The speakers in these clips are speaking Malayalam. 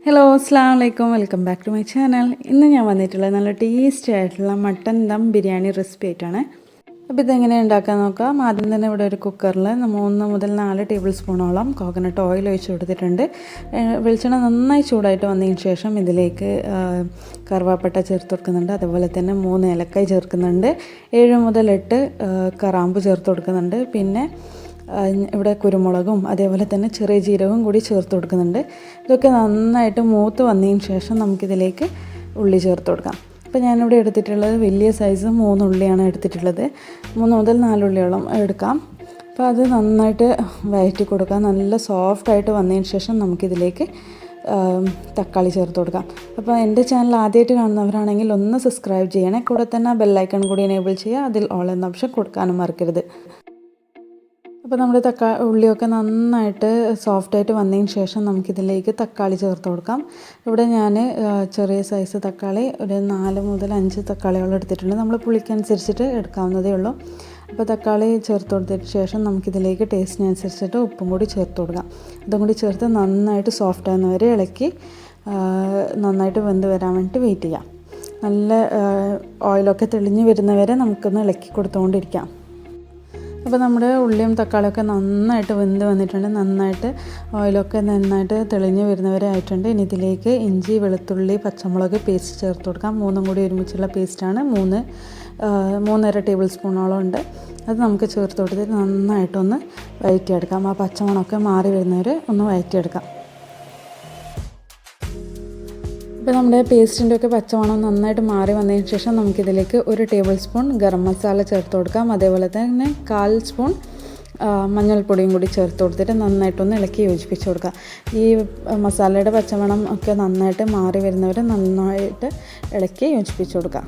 ഹലോ അസ്സലാമു അലൈക്കും welcome back to my channel. ഇന്ന് ഞാൻ വന്നിട്ടുള്ളത് നല്ല ടേസ്റ്റി ആയിട്ടുള്ള മട്ടൻ ദം ബിരിയാണി റെസിപ്പി ആയിട്ടാണ്. അപ്പോൾ ഇതെങ്ങനെ ഉണ്ടാക്കാൻ നോക്കാം. ആദ്യം തന്നെ ഇവിടെ ഒരു കുക്കറിൽ 3 മുതൽ 4 ടേബിൾ സ്പൂണോളം കോക്കനട്ട് ഓയിൽ ഒഴിച്ച് കൊടുത്തിട്ടുണ്ട്. വെളിച്ചെണ്ണ നന്നായി ചൂടായിട്ട് വന്നതിന് ശേഷം ഇതിലേക്ക് കറുവാപ്പട്ട ചേർത്ത് കൊടുക്കുന്നുണ്ട്. അതുപോലെ തന്നെ 3 ഏലക്കായ് ചേർക്കുന്നുണ്ട്. 7 മുതൽ 8 കറാമ്പ് ചേർത്ത് കൊടുക്കുന്നുണ്ട്. പിന്നെ ഇവിടെ കുരുമുളകും അതേപോലെ തന്നെ ചെറിയ ജീരകവും കൂടി ചേർത്ത് കൊടുക്കുന്നുണ്ട്. ഇതൊക്കെ നന്നായിട്ട് മൂത്ത് വന്നതിന് ശേഷം നമുക്കിതിലേക്ക് ഉള്ളി ചേർത്ത് കൊടുക്കാം. അപ്പോൾ ഞാനിവിടെ എടുത്തിട്ടുള്ളത് വലിയ സൈസ് 3 ഉള്ളിയാണ് എടുത്തിട്ടുള്ളത്. 3 മുതൽ 4 ഉള്ളിയോളം എടുക്കാം. അപ്പോൾ അത് നന്നായിട്ട് വഴറ്റി കൊടുക്കാം. നല്ല സോഫ്റ്റായിട്ട് വന്നതിന് ശേഷം നമുക്കിതിലേക്ക് തക്കാളി ചേർത്ത് കൊടുക്കാം. അപ്പോൾ എൻ്റെ ചാനൽ ആദ്യമായിട്ട് കാണുന്നവരാണെങ്കിൽ ഒന്ന് സബ്സ്ക്രൈബ് ചെയ്യണേ. കൂടെ തന്നെ ബെല്ലൈക്കൺ കൂടി എനേബിൾ ചെയ്യുക. അതിൽ ഓൾ എന്ന ഓപ്ഷൻ കൊടുക്കാനും മറക്കരുത്. അപ്പോൾ നമ്മുടെ ഉള്ളിയൊക്കെ നന്നായിട്ട് സോഫ്റ്റായിട്ട് വന്നതിന് ശേഷം നമുക്കിതിലേക്ക് തക്കാളി ചേർത്ത് കൊടുക്കാം. ഇവിടെ ഞാൻ ചെറിയ സൈസ് തക്കാളി ഒരു 4 മുതൽ 5 തക്കാളിയോളം എടുത്തിട്ടുണ്ട്. നമ്മൾ പുളിക്കനുസരിച്ചിട്ട് എടുക്കാവുന്നതേ ഉള്ളൂ. അപ്പോൾ തക്കാളി ചേർത്ത് കൊടുത്തതിന് ശേഷം നമുക്കിതിലേക്ക് ടേസ്റ്റിനനുസരിച്ചിട്ട് ഉപ്പും കൂടി ചേർത്ത് കൊടുക്കാം. അതും കൂടി ചേർത്ത് നന്നായിട്ട് സോഫ്റ്റ് ആകുന്നവരെ ഇളക്കി നന്നായിട്ട് വെന്ത് വരാൻ വേണ്ടിയിട്ട് വെയിറ്റ് ചെയ്യാം. നല്ല ഓയിലൊക്കെ തെളിഞ്ഞ് വരുന്നവരെ നമുക്കൊന്ന് ഇളക്കി കൊടുത്തുകൊണ്ടിരിക്കാം. അപ്പോൾ നമ്മുടെ ഉള്ളിയും തക്കാളിയൊക്കെ നന്നായിട്ട് വെന്ത് വന്നിട്ടുണ്ട്. നന്നായിട്ട് ഓയിലൊക്കെ നന്നായിട്ട് തെളിഞ്ഞ് വരുന്നവരെ ആയിട്ടുണ്ട്. ഇനി ഇതിലേക്ക് ഇഞ്ചി, വെളുത്തുള്ളി, പച്ചമുളക് പേസ്റ്റ് ചേർത്ത് കൊടുക്കാം. 3 കൂടി ഒരുമിച്ചുള്ള പേസ്റ്റാണ്. 3.5 ടേബിൾ സ്പൂണോളം ഉണ്ട്. അത് നമുക്ക് ചേർത്ത് കൊടുത്തിട്ട് നന്നായിട്ടൊന്ന് വഴറ്റിയെടുക്കാം. ആ പച്ചമണമൊക്കെ മാറി വരുന്നവരെ ഒന്ന് വഴറ്റിയെടുക്കാം. ഇപ്പോൾ നമ്മുടെ പേസ്റ്റിൻ്റെ ഒക്കെ പച്ചമണം നന്നായിട്ട് മാറി വന്നതിന് ശേഷം നമുക്കിതിലേക്ക് 1 ടേബിൾ സ്പൂൺ ഗരം മസാല ചേർത്ത് കൊടുക്കാം. അതേപോലെ തന്നെ 1/4 സ്പൂൺ മഞ്ഞൾപ്പൊടിയും കൂടി ചേർത്ത് കൊടുത്തിട്ട് നന്നായിട്ടൊന്ന് ഇളക്കി യോജിപ്പിച്ച് കൊടുക്കുക. ഈ മസാലയുടെ പച്ചമണം ഒക്കെ നന്നായിട്ട് മാറി വരുന്നവരെ നന്നായിട്ട് ഇളക്കി യോജിപ്പിച്ച് കൊടുക്കുക.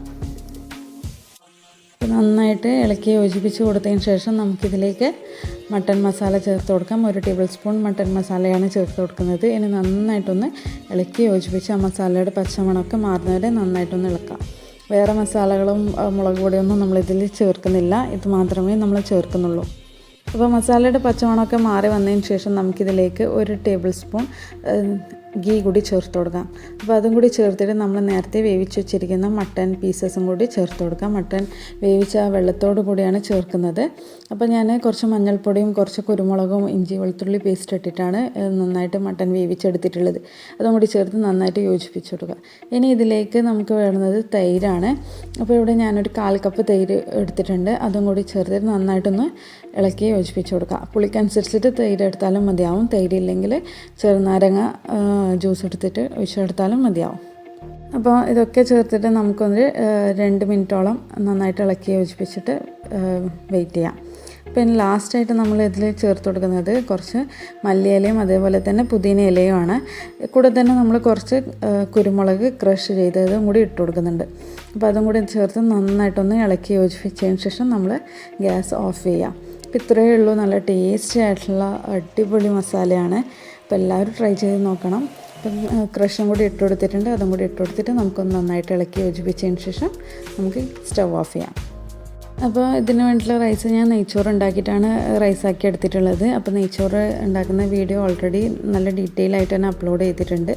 നന്നായിട്ട് ഇളക്കി യോജിപ്പിച്ച് കൊടുത്തതിന് ശേഷം നമുക്കിതിലേക്ക് മട്ടൻ മസാല ചേർത്ത് കൊടുക്കാം. 1 ടേബിൾ സ്പൂൺ മട്ടൻ മസാലയാണ് ചേർത്ത് കൊടുക്കുന്നത്. ഇനി നന്നായിട്ടൊന്ന് ഇളക്കി യോജിപ്പിച്ച് ആ മസാലയുടെ പച്ചമണമൊക്കെ മാറുന്നവരെ നന്നായിട്ടൊന്ന് ഇളക്കാം. വേറെ മസാലകളും മുളക് പൊടിയൊന്നും നമ്മളിതിൽ ചേർക്കുന്നില്ല. ഇത് മാത്രമേ നമ്മൾ ചേർക്കുന്നുള്ളൂ. അപ്പോൾ മസാലയുടെ പച്ചമണമൊക്കെ മാറി വന്നതിന് ശേഷം നമുക്കിതിലേക്ക് 1 ടേബിൾ സ്പൂൺ ഗീ കൂടി ചേർത്ത് കൊടുക്കാം. അപ്പോൾ അതും കൂടി ചേർത്തിട്ട് നമ്മൾ നേരത്തെ വേവിച്ച് വെച്ചിരിക്കുന്ന മട്ടൻ പീസസും കൂടി ചേർത്ത് കൊടുക്കാം. മട്ടൻ വേവിച്ച വെള്ളത്തോടു കൂടിയാണ് ചേർക്കുന്നത്. അപ്പോൾ ഞാൻ കുറച്ച് മഞ്ഞൾപ്പൊടിയും കുറച്ച് കുരുമുളകും ഇഞ്ചി വെളുത്തുള്ളി പേസ്റ്റ് ഇട്ടിട്ടാണ് നന്നായിട്ട് മട്ടൻ വേവിച്ചെടുത്തിട്ടുള്ളത്. അതും കൂടി ചേർത്ത് നന്നായിട്ട് യോജിപ്പിച്ച് കൊടുക്കുക. ഇനി ഇതിലേക്ക് നമുക്ക് വേണ്ടുന്നത് തൈരാണ്. അപ്പോൾ ഇവിടെ ഞാനൊരു 1/4 കപ്പ് തൈര് എടുത്തിട്ടുണ്ട്. അതും കൂടി ചേർത്തിട്ട് നന്നായിട്ടൊന്ന് ഇളക്കി യോജിപ്പിച്ച് കൊടുക്കുക. പുളിക്കനുസരിച്ചിട്ട് തൈര് എടുത്താലും മതിയാവും. തൈര് ഇല്ലെങ്കിൽ ചെറുനാരങ്ങ ജ്യൂസ് എടുത്തിട്ട് ഒഴിച്ചെടുത്താലും മതിയാവും. അപ്പോൾ ഇതൊക്കെ ചേർത്തിട്ട് നമുക്കൊന്ന് 2 മിനിറ്റോളം നന്നായിട്ട് ഇളക്കി യോജിപ്പിച്ചിട്ട് വെയിറ്റ് ചെയ്യാം. പിന്നെ ലാസ്റ്റായിട്ട് നമ്മൾ ഇതിൽ ചേർത്ത് കൊടുക്കുന്നത് കുറച്ച് മല്ലിയിലയും അതേപോലെ തന്നെ പുതിന ഇലയുമാണ്. കൂടെ തന്നെ നമ്മൾ കുറച്ച് കുരുമുളക് ക്രഷ് ചെയ്തതും കൂടി ഇട്ട് കൊടുക്കുന്നുണ്ട്. അപ്പോൾ അതും കൂടി ചേർത്ത് നന്നായിട്ടൊന്ന് ഇളക്കി യോജിപ്പിച്ചതിന് ശേഷം നമ്മൾ ഗ്യാസ് ഓഫ് ചെയ്യാം. അപ്പോൾ ഇത്രയേ ഉള്ളൂ. നല്ല ടേസ്റ്റി ആയിട്ടുള്ള അടിപൊളി മസാലയാണ്. അപ്പോൾ എല്ലാവരും ട്രൈ ചെയ്ത് നോക്കണം. അപ്പം ക്രഷും കൂടി ഇട്ട് കൊടുത്തിട്ടുണ്ട്. അതും കൂടി ഇട്ട് കൊടുത്തിട്ട് നമുക്കൊന്ന് നന്നായിട്ട് ഇളക്കി യോജിപ്പിച്ചതിന് ശേഷം നമുക്ക് സ്റ്റവ് ഓഫ് ചെയ്യാം. അപ്പോൾ ഇതിന് വേണ്ടിയിട്ടുള്ള റൈസ് ഞാൻ നെയ്ച്ചോറ് ഉണ്ടാക്കിയിട്ടാണ് റൈസാക്കി എടുത്തിട്ടുള്ളത്. അപ്പോൾ നെയ്ച്ചോറ് ഉണ്ടാക്കുന്ന വീഡിയോ ഓൾറെഡി നല്ല ഡീറ്റെയിൽ ആയിട്ട് തന്നെ അപ്ലോഡ് ചെയ്തിട്ടുണ്ട്.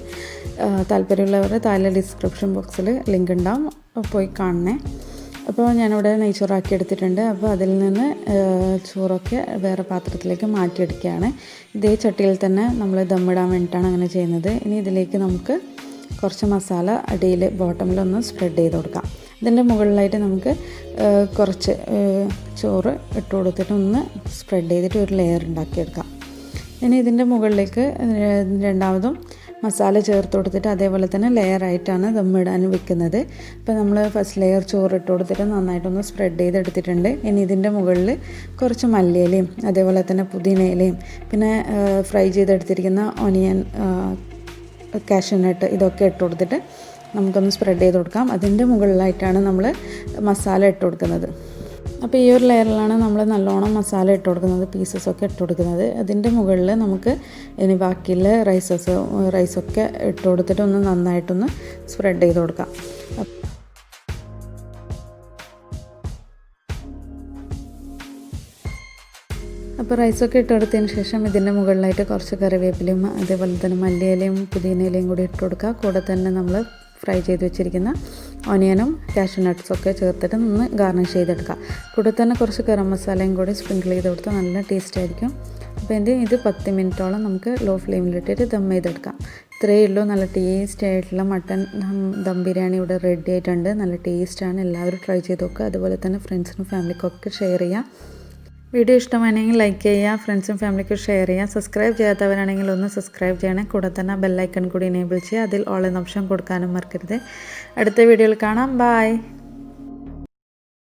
താല്പര്യമുള്ളവർ താഴെ ഡിസ്ക്രിപ്ഷൻ ബോക്സിൽ ലിങ്ക് ഉണ്ടാവും, പോയി കാണണേ. അപ്പോൾ ഞാനിവിടെ നെയ്ച്ചോറാക്കി എടുത്തിട്ടുണ്ട്. അപ്പോൾ അതിൽ നിന്ന് ചോറൊക്കെ വേറെ പാത്രത്തിലേക്ക് മാറ്റിയെടുക്കുകയാണ്. ഇതേ ചട്ടിയിൽ തന്നെ നമ്മൾ ദമ്മിടാൻ വേണ്ടിയിട്ടാണ് അങ്ങനെ ചെയ്യുന്നത്. ഇനി ഇതിലേക്ക് നമുക്ക് കുറച്ച് മസാല അടിയിൽ ബോട്ടമിലൊന്ന് സ്പ്രെഡ് ചെയ്ത് കൊടുക്കാം. ഇതിൻ്റെ മുകളിലായിട്ട് നമുക്ക് കുറച്ച് ചോറ് ഇട്ട് കൊടുത്തിട്ട് ഒന്ന് സ്പ്രെഡ് ചെയ്തിട്ട് ഒരു ലെയർ ഉണ്ടാക്കിയെടുക്കാം. ഇനി ഇതിൻ്റെ മുകളിലേക്ക് രണ്ടാമതും മസാല ചേർത്ത് കൊടുത്തിട്ട് അതേപോലെ തന്നെ ലെയറായിട്ടാണ് ദമ്മിടാൻ വെക്കുന്നത്. അപ്പോൾ നമ്മൾ ഫസ്റ്റ് ലെയർ ചോറ് ഇട്ട് കൊടുത്തിട്ട് നന്നായിട്ടൊന്ന് സ്പ്രെഡ് ചെയ്തെടുത്തിട്ടുണ്ട്. ഇനി ഇതിൻ്റെ മുകളിൽ കുറച്ച് മല്ലിയിലയും അതേപോലെ തന്നെ പുതിനയിലയും പിന്നെ ഫ്രൈ ചെയ്തെടുത്തിരിക്കുന്ന ഒനിയൻ, കാഷ്യൂനട്ട് ഇതൊക്കെ ഇട്ട് കൊടുത്തിട്ട് നമുക്കൊന്ന് സ്പ്രെഡ് ചെയ്ത് കൊടുക്കാം. അതിൻ്റെ മുകളിലായിട്ടാണ് നമ്മൾ മസാല ഇട്ട് കൊടുക്കുന്നത്. അപ്പോൾ ഈ ഒരു ലെയറിലാണ് നമ്മൾ നല്ലോണം മസാല ഇട്ട് കൊടുക്കുന്നത്, പീസസൊക്കെ ഇട്ട് കൊടുക്കുന്നത്. അതിൻ്റെ മുകളിൽ നമുക്ക് ഇനി ബാക്കിയുള്ള റൈസൊക്കെ ഇട്ട് കൊടുത്തിട്ട് ഒന്ന് നന്നായിട്ടൊന്ന് സ്പ്രെഡ് ചെയ്ത് കൊടുക്കാം. അപ്പോൾ റൈസൊക്കെ ഇട്ട് കൊടുത്തതിന് ശേഷം ഇതിൻ്റെ മുകളിലായിട്ട് കുറച്ച് കറിവേപ്പിലയും അതേപോലെ തന്നെ മല്ലിയിലയും പുതിനയിലയും കൂടി ഇട്ട് കൊടുക്കുക. കൂടെ തന്നെ നമ്മൾ ഫ്രൈ ചെയ്ത് വെച്ചിരിക്കുന്ന ഓനിയനും കാഷ്യൂ നട്ട്സൊക്കെ ചേർത്തിട്ട് ഒന്ന് ഗാർണിഷ് ചെയ്തെടുക്കുക. കൂടെ തന്നെ കുറച്ച് ഗരം മസാലയും കൂടി സ്പ്രിങ്കിൾ ചെയ്ത് കൊടുത്താൽ നല്ല ടേസ്റ്റ് ആയിരിക്കും. അപ്പോൾ ഇത് 10 മിനിറ്റോളം നമുക്ക് ലോ ഫ്ലെയിമിലിട്ടിട്ട് ദം ചെയ്തെടുക്കാം. ഇത്രയേ ഉള്ളൂ. നല്ല ടേസ്റ്റ് ആയിട്ടുള്ള മട്ടൻ ദം ബിരിയാണി ഇവിടെ റെഡി ആയിട്ടുണ്ട്. നല്ല ടേസ്റ്റാണ്. എല്ലാവരും ട്രൈ ചെയ്ത് നോക്കുക. അതുപോലെ തന്നെ ഫ്രണ്ട്സിനും ഫാമിലിക്കൊക്കെ ഷെയർ ചെയ്യുക. വീഡിയോ ഇഷ്ടമാണെങ്കിൽ ലൈക്ക് ചെയ്യുക, ഫ്രണ്ട്സും ഫാമിലിക്കും ഷെയർ ചെയ്യുക. സബ്സ്ക്രൈബ് ചെയ്യാത്തവരാണെങ്കിൽ ഒന്ന് സബ്സ്ക്രൈബ് ചെയ്യണേ. കൂടെ തന്നെ ബെല്ലൈക്കൺ കൂടി എനേബിൾ ചെയ്യുക. അതിൽ ഓൾ എന്ന ഓപ്ഷൻ കൊടുക്കാനും മറക്കരുത്. അടുത്ത വീഡിയോയിൽ കാണാം. ബൈ.